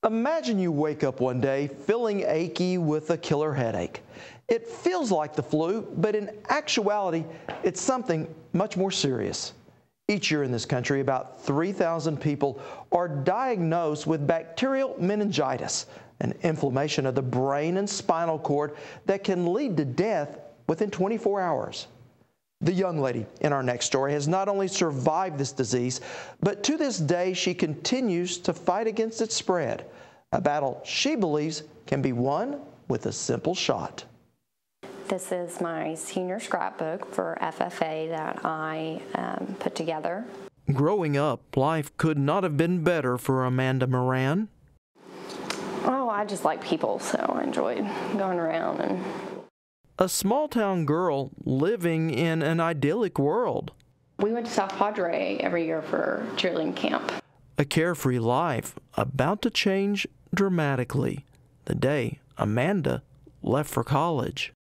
Imagine you wake up one day feeling achy with a killer headache. It feels like the flu, but in actuality, it's something much more serious. Each year in this country, about 3,000 people are diagnosed with bacterial meningitis, an inflammation of the brain and spinal cord that can lead to death within 24 hours. The young lady in our next story has not only survived this disease, but to this day she continues to fight against its spread, a battle she believes can be won with a simple shot. This is my senior scrapbook for FFA that I put together. Growing up, life could not have been better for Amanda Moran. Oh, I just like people, so I enjoyed going around. And a small-town girl living in an idyllic world. We went to South Padre every year for cheerleading camp. A carefree life about to change dramatically the day Amanda left for college.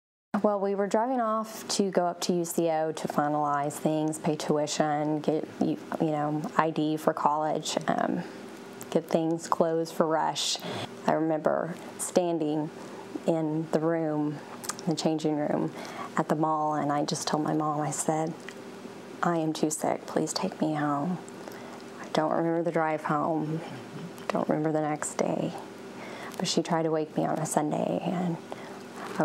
Well, we were driving off to go up to UCO to finalize things, pay tuition, get ID for college, get things closed for rush. I remember standing in the room, the changing room at the mall, and I just told my mom, I said, I am too sick, please take me home. I don't remember the drive home, don't remember the next day. But she tried to wake me on a Sunday, and I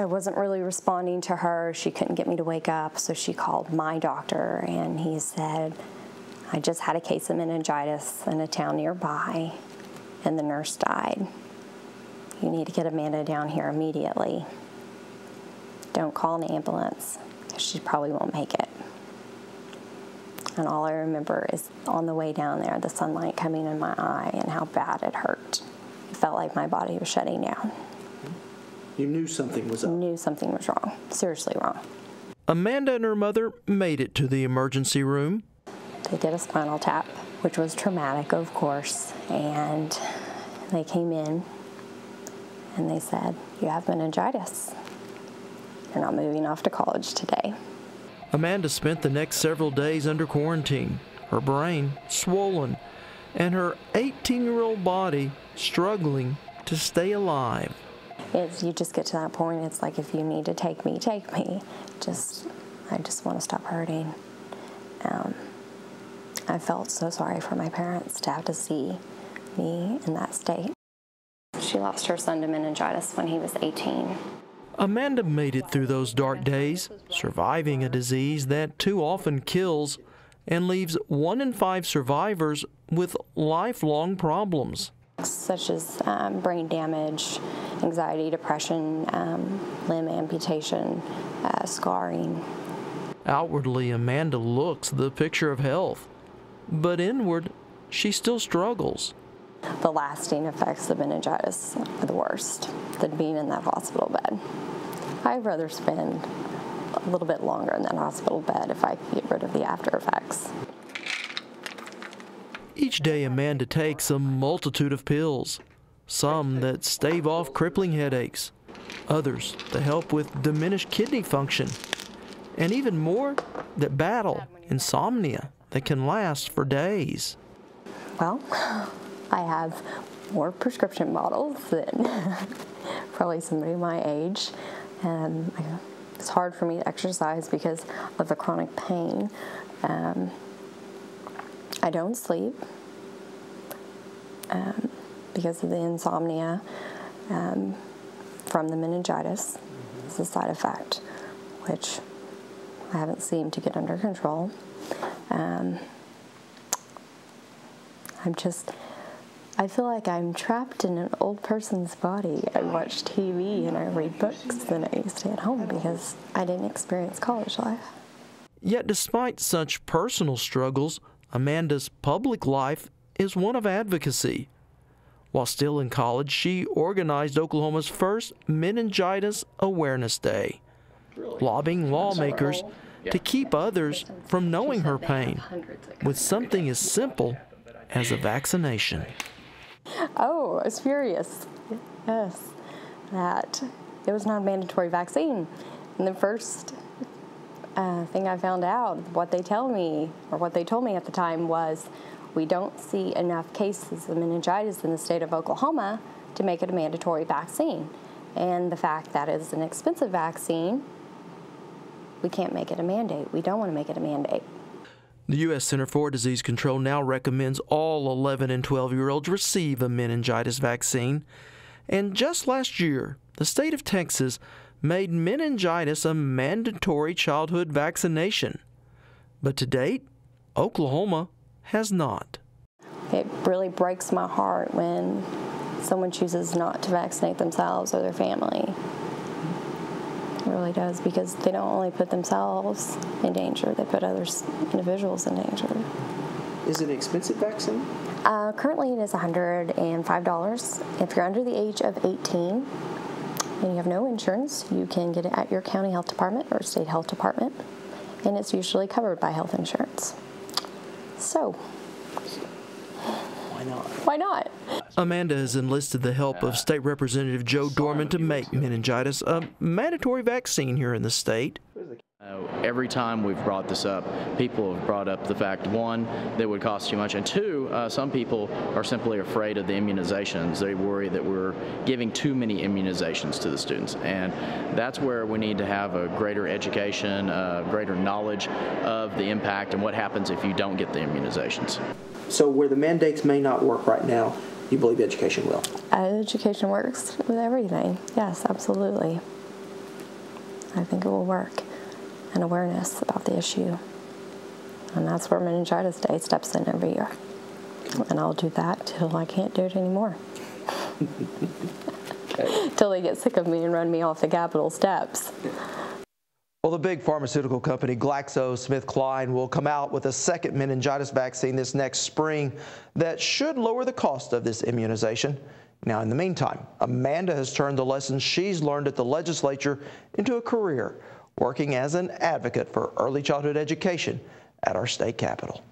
wasn't really responding to her. She couldn't get me to wake up, so she called my doctor, and he said, I just had a case of meningitis in a town nearby, and the nurse died. You need to get Amanda down here immediately. Don't call an ambulance, because she probably won't make it. And all I remember is on the way down there, the sunlight coming in my eye and how bad it hurt. It felt like my body was shutting down. You knew something was up. I knew something was wrong, seriously wrong. Amanda and her mother made it to the emergency room. They did a spinal tap, which was traumatic, of course, and they came in and they said, you have meningitis. You're not moving off to college today. Amanda spent the next several days under quarantine, her brain swollen, and her 18-year-old body struggling to stay alive. You just get to that point, it's like, if you need to take me, take me. I just want to stop hurting. I felt so sorry for my parents to have to see me in that state. She lost her son to meningitis when he was 18. Amanda made it through those dark days, surviving a disease that too often kills and leaves 1 in 5 survivors with lifelong problems. Such as brain damage, anxiety, depression, limb amputation, scarring. Outwardly, Amanda looks the picture of health, but inward, she still struggles. The lasting effects of meningitis are the worst than being in that hospital bed. I'd rather spend a little bit longer in that hospital bed if I could get rid of the after effects. Each day Amanda takes a multitude of pills, some that stave off crippling headaches, others to help with diminished kidney function, and even more that battle insomnia that can last for days. Well, I have more prescription bottles than probably somebody my age. It's hard for me to exercise because of the chronic pain. I don't sleep because of the insomnia from the meningitis. It's a side effect, which I haven't seemed to get under control. I feel like I'm trapped in an old person's body. I watch TV and I read books and I stay at home because I didn't experience college life. Yet despite such personal struggles, Amanda's public life is one of advocacy. While still in college, she organized Oklahoma's first Meningitis Awareness Day, lobbying lawmakers to keep others from knowing her pain with something as simple as a vaccination. Oh, I was furious, yes, that it was not a mandatory vaccine. And the first thing I found out, what they told me at the time was, We don't see enough cases of meningitis in the state of Oklahoma to make it a mandatory vaccine. And the fact that it's an expensive vaccine, we can't make it a mandate. We don't want to make it a mandate. The U.S. Center for Disease Control now recommends all 11 and 12-year-olds receive a meningitis vaccine. And just last year, the state of Texas made meningitis a mandatory childhood vaccination. But to date, Oklahoma has not. It really breaks my heart when someone chooses not to vaccinate themselves or their family. It really does, because they don't only put themselves in danger, they put other individuals in danger. Is it an expensive vaccine? Currently it is $105. If you're under the age of 18 and you have no insurance, you can get it at your county health department or state health department, and it's usually covered by health insurance. So, why not? Why not? Amanda has enlisted the help of State Representative Joe Dorman to make meningitis a mandatory vaccine here in the state. Every time we've brought this up, people have brought up the fact, one, that it would cost too much, and two, some people are simply afraid of the immunizations. They worry that we're giving too many immunizations to the students, and that's where we need to have a greater education, greater knowledge of the impact and what happens if you don't get the immunizations. So where the mandates may not work right now, you believe education will? Education works with everything. Yes, absolutely. I think it will work. And awareness about the issue. And that's where Meningitis Day steps in every year. And I'll do that till I can't do it anymore. Till they get sick of me and run me off the Capitol steps. Well, the big pharmaceutical company GlaxoSmithKline will come out with a second meningitis vaccine this next spring that should lower the cost of this immunization. Now, in the meantime, Amanda has turned the lessons she's learned at the legislature into a career, working as an advocate for early childhood education at our state capitol.